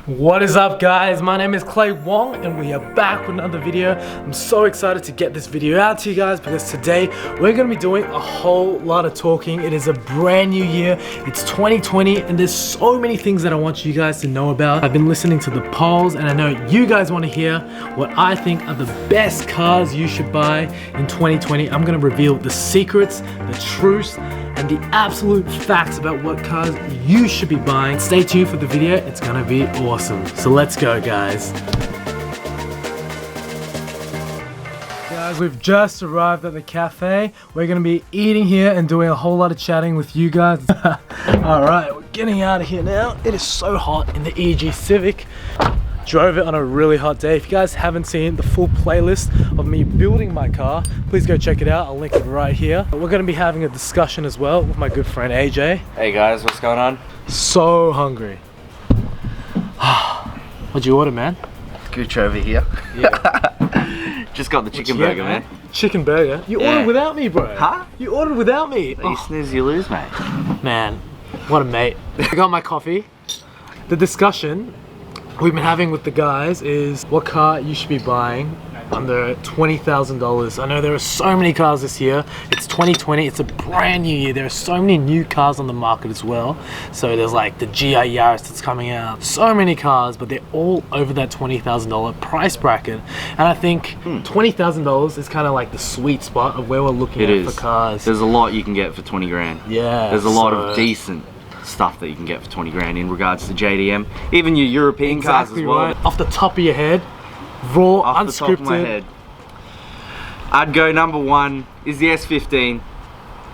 What is up, guys? My name is Clay Wong and we are back with another video. I'm so excited to get this video out to you guys because today we're going to be doing a whole lot of talking. It is a brand new year. It's 2020 and there's so many things that I want you guys to know about. I've been listening to the polls and I know you guys want to hear what I think are the best cars you should buy in 2020. I'm going to reveal the secrets, the truths, and the absolute facts about what cars you should be buying. Stay tuned for the video, it's gonna be awesome. So let's go, guys. Guys, we've just arrived at the cafe. We're gonna be eating here and doing a whole lot of chatting with you guys. Alright, we're getting out of here now. It is so hot in the EG Civic. Drove it on a really hot day. If you guys haven't seen the full playlist of me building my car, please go check it out. I'll link it right here. We're gonna be having a discussion as well with my good friend AJ. Hey guys, what's going on? So hungry. What'd you order, man? Gooch over here. Yeah. Just got the chicken burger, man. Chicken burger? You ordered without me, bro. Huh? You ordered without me. You snooze, you lose, mate. Man, what a mate. I got my coffee. The discussion we've been having with the guys is what car you should be buying under $20,000. I know there are so many cars this year. It's 2020, it's a brand new year. There are so many new cars on the market as well. So there's like the GI Yaris that's coming out. So many cars, but they're all over that $20,000 price bracket. And I think $20,000 is kind of like the sweet spot of where we're looking at for cars. There's a lot you can get for 20 grand. Yeah. There's a lot of decent stuff that you can get for 20 grand in regards to JDM. Even your European cars as well. Right. Off the top of your head, raw, off unscripted. the top of my head, I'd go number one is the S15.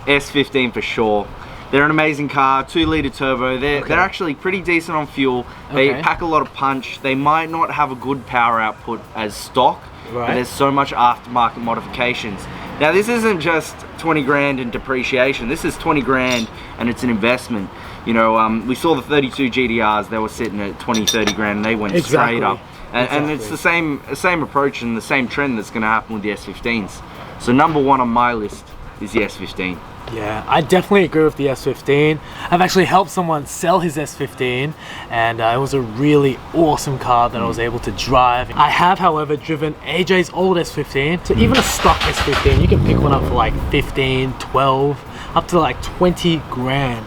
S15 for sure. They're an amazing car, 2-litre turbo. They're actually pretty decent on fuel. They pack a lot of punch. They might not have a good power output as stock, but there's so much aftermarket modifications. Now this isn't just 20 grand in depreciation. This is 20 grand and it's an investment. You know, we saw the 32 GDRs. They were sitting at 20, 30 grand and they went straight up. And it's the same approach and the same trend that's going to happen with the S15s. So number one on my list is the S15. Yeah, I definitely agree with the S15. I've actually helped someone sell his S15 and it was a really awesome car that I was able to drive. I have, however, driven AJ's old S15. So even a stock S15, you can pick one up for like 15, 12, up to like 20 grand.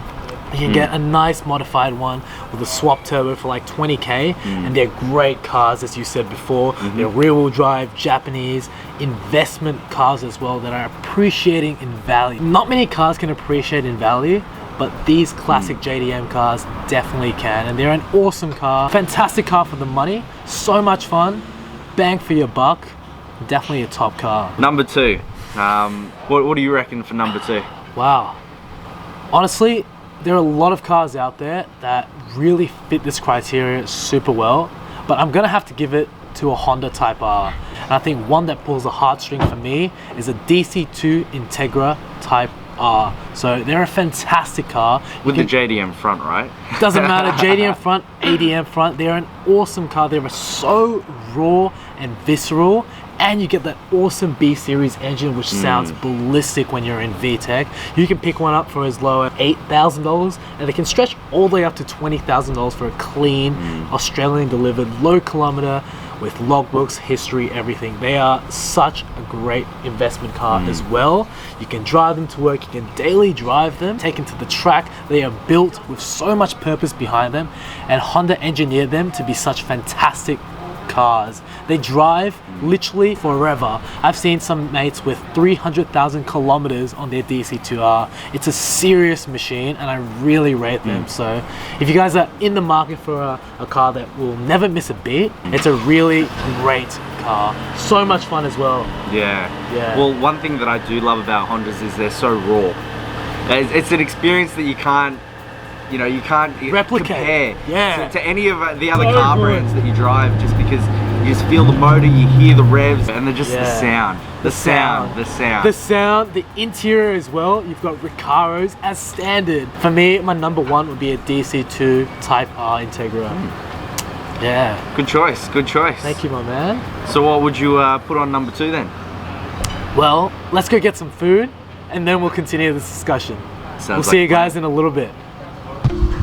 You can get a nice modified one with a swap turbo for like 20k, and they're great cars, as you said before. They're rear-wheel drive, Japanese investment cars as well that are appreciating in value. Not many cars can appreciate in value, but these classic JDM cars definitely can, and they're an awesome car. Fantastic car for the money, so much fun, bang for your buck, definitely a top car. Number two, what do you reckon for number two? Wow, honestly, there are a lot of cars out there that really fit this criteria super well, but I'm gonna have to give it to a Honda Type R. And I think one that pulls a heartstring for me is a DC2 Integra Type R. So they're a fantastic car. With the JDM front, right? Doesn't matter, JDM front, ADM front, they're an awesome car. They're so raw and visceral, and you get that awesome B-Series engine which sounds ballistic when you're in VTEC. You can pick one up for as low as $8,000 and they can stretch all the way up to $20,000 for a clean, Australian delivered, low kilometer, with logbooks, history, everything. They are such a great investment car as well. You can drive them to work, you can daily drive them, take them to the track. They are built with so much purpose behind them, and Honda engineered them to be such fantastic cars. They drive literally forever. I've seen some mates with 300,000 kilometers on their DC2R. It's a serious machine and I really rate them. So if you guys are in the market for a car that will never miss a beat, it's a really great car. So much fun as well. Yeah. Well, one thing that I do love about Hondas is they're so raw. It's an experience that you can't replicate to any of the other car brands that you drive, just because you just feel the motor, you hear the revs, and just the sound, the interior as well. You've got Recaros as standard. For me, my number one would be a DC2 Type R Integra. Yeah. Good choice. Thank you, my man. So what would you put on number two then? Well, let's go get some food and then we'll continue this discussion. We'll see you guys in a little bit.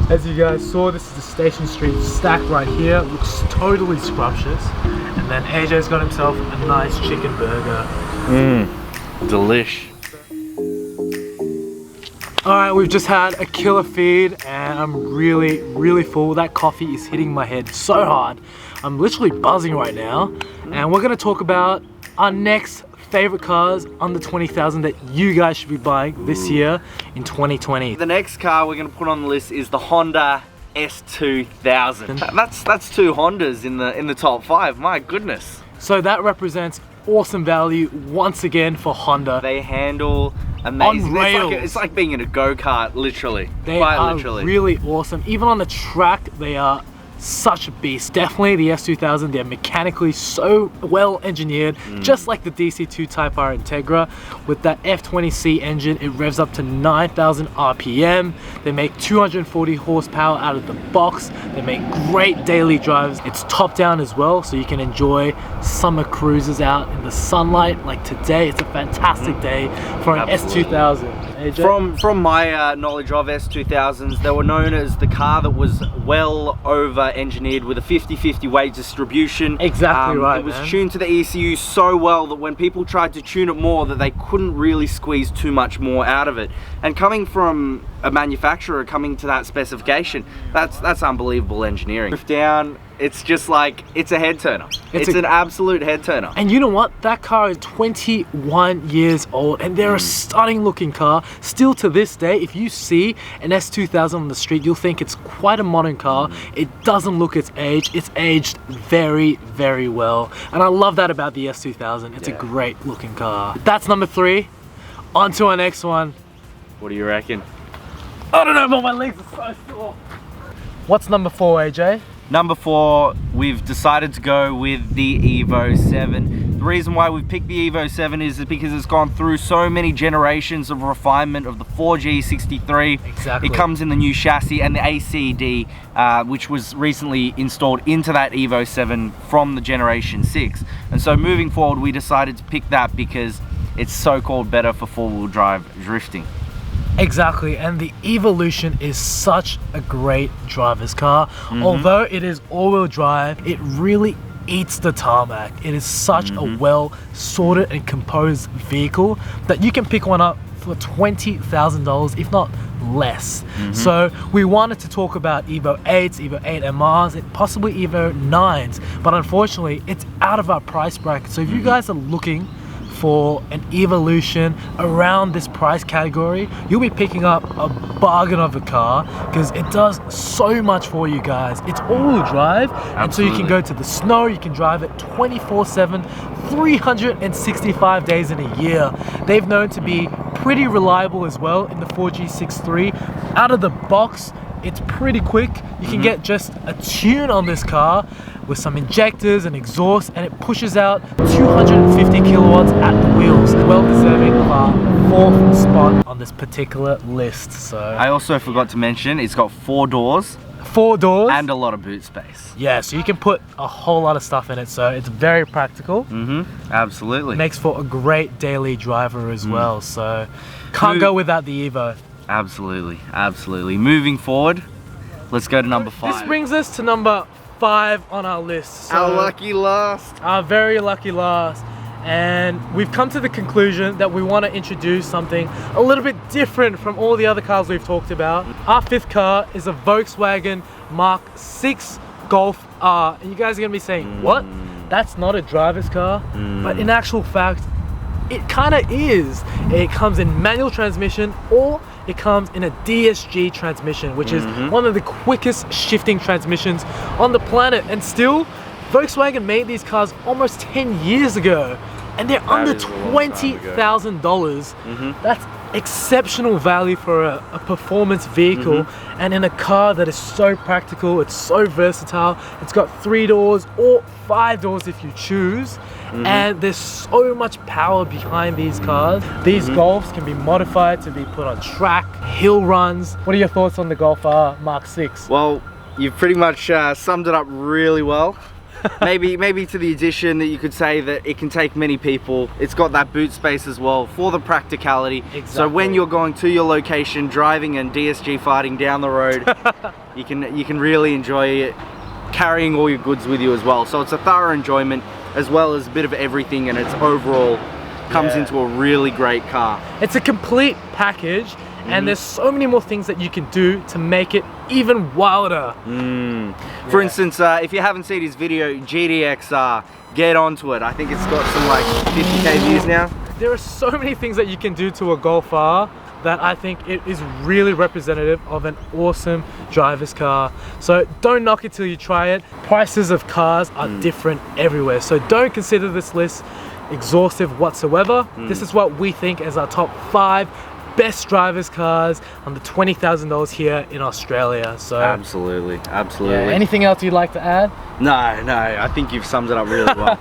As you guys saw, this is the Station Street stack right here. Looks totally scrumptious. And then AJ's got himself a nice chicken burger. Delish. Alright, we've just had a killer feed and I'm really full. That coffee is hitting my head so hard. I'm literally buzzing right now. And we're gonna talk about our next favorite cars under 20,000 that you guys should be buying this year in 2020. The next car we're gonna put on the list is the Honda S2000. That's two Hondas in the top 5. My goodness. So that represents awesome value once again for Honda. They handle amazing. On rails. It's like being in a go-kart, literally. They Quite are literally. really awesome. Even on the track, they are such a beast. Definitely the S2000, they're mechanically so well engineered, just like the DC2 Type R Integra. With that F20C engine, it revs up to 9,000 RPM. They make 240 horsepower out of the box. They make great daily drives. It's top down as well, so you can enjoy summer cruises out in the sunlight. Like today, it's a fantastic day for an S2000. AJ? From my knowledge of S2000s, they were known as the car that was well over engineered with a 50-50 weight distribution. Exactly right, It was man. tuned to the ECU so well that when people tried to tune it more, that they couldn't really squeeze too much more out of it. And coming from a manufacturer coming to that specification, that's unbelievable engineering. Drift down, it's just like, it's a head turner. It's an absolute head turner. And you know what? That car is 21 years old and they're a stunning looking car. Still to this day, if you see an S2000 on the street, you'll think it's quite a modern car. It doesn't look its age. It's aged very well. And I love that about the S2000. It's a great looking car. That's number 3. On to our next one. What do you reckon? I don't know, but my legs are so sore. What's number 4, AJ? Number 4, we've decided to go with the Evo 7. The reason why we've picked the Evo 7 is because it's gone through so many generations of refinement of the 4G63. Exactly. It comes in the new chassis and the ACD, which was recently installed into that Evo 7 from the Generation 6. And so moving forward, we decided to pick that because it's so-called better for four-wheel drive drifting. Exactly, and the Evolution is such a great driver's car. Although it is all-wheel drive, it really eats the tarmac. It is such a well sorted and composed vehicle that you can pick one up for $20,000, if not less. So we wanted to talk about Evo 8s, Evo 8 MRs, and possibly Evo 9s, but unfortunately it's out of our price bracket. So if you guys are looking for an Evolution around this price category, you'll be picking up a bargain of a car because it does so much for you guys. It's all-wheel drive, and so you can go to the snow, you can drive it 24/7, 365 days in a year. They've known to be pretty reliable as well in the 4G63. Out of the box, it's pretty quick. You can get just a tune on this car with some injectors and exhaust, and it pushes out 250 kilowatts at the wheels. Well deserving of our 4th spot on this particular list. So I also forgot to mention, it's got 4 doors. 4 doors. And a lot of boot space. Yeah, so you can put a whole lot of stuff in it, so it's very practical. Absolutely. Makes for a great daily driver as well, so can't go without the Evo. Absolutely. Moving forward, let's go to number 5. This brings us to number 5 on our list. So our lucky last. our very lucky last. And we've come to the conclusion that we want to introduce something a little bit different from all the other cars we've talked about. Our 5th car is a Volkswagen Mark 6 Golf R. And you guys are going to be saying, what? That's not a driver's car? But in actual fact, it kind of is. It comes in manual transmission, or it comes in a DSG transmission, which is one of the quickest shifting transmissions on the planet. And still, Volkswagen made these cars almost 10 years ago, and they're under $20,000. That's exceptional value for a performance vehicle, and in a car that is so practical, it's so versatile. It's got 3 doors or 5 doors if you choose, and there's so much power behind these cars. These Golfs can be modified to be put on track, hill runs. What are your thoughts on the Golf R Mark 6? Well, you've pretty much summed it up really well. maybe to the addition that you could say that it can take many people. It's got that boot space as well for the practicality. Exactly. So when you're going to your location, driving and DSG fighting down the road, you can really enjoy it, carrying all your goods with you as well. So it's a thorough enjoyment as well as a bit of everything, and it's overall comes into a really great car. It's a complete package, and there's so many more things that you can do to make it even wilder. For instance, if you haven't seen his video, GDXR, get onto it. I think it's got some like 50k views now. There are so many things that you can do to a Golf R that I think it is really representative of an awesome driver's car. So don't knock it till you try it. Prices of cars are different everywhere, so don't consider this list exhaustive whatsoever. This is what we think is our top 5 best drivers cars on the $20,000 here in Australia. So absolutely. yeah, anything else you'd like to add? No, I think you've summed it up really well.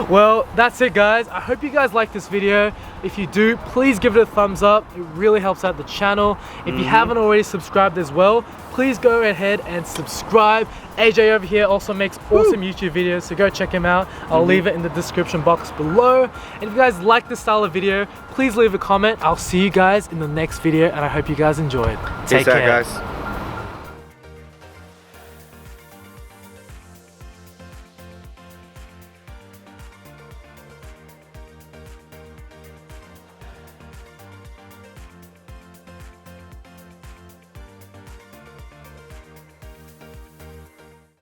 Well, that's it guys. I hope you guys like this video. If you do, please give it a thumbs up. It really helps out the channel. If you haven't already subscribed as well, please go ahead and subscribe. AJ over here also makes awesome YouTube videos, so go check him out. I'll leave it in the description box below. And if you guys like this style of video, please leave a comment. I'll see you guys in the next video, and I hope you guys enjoyed. Take care, guys.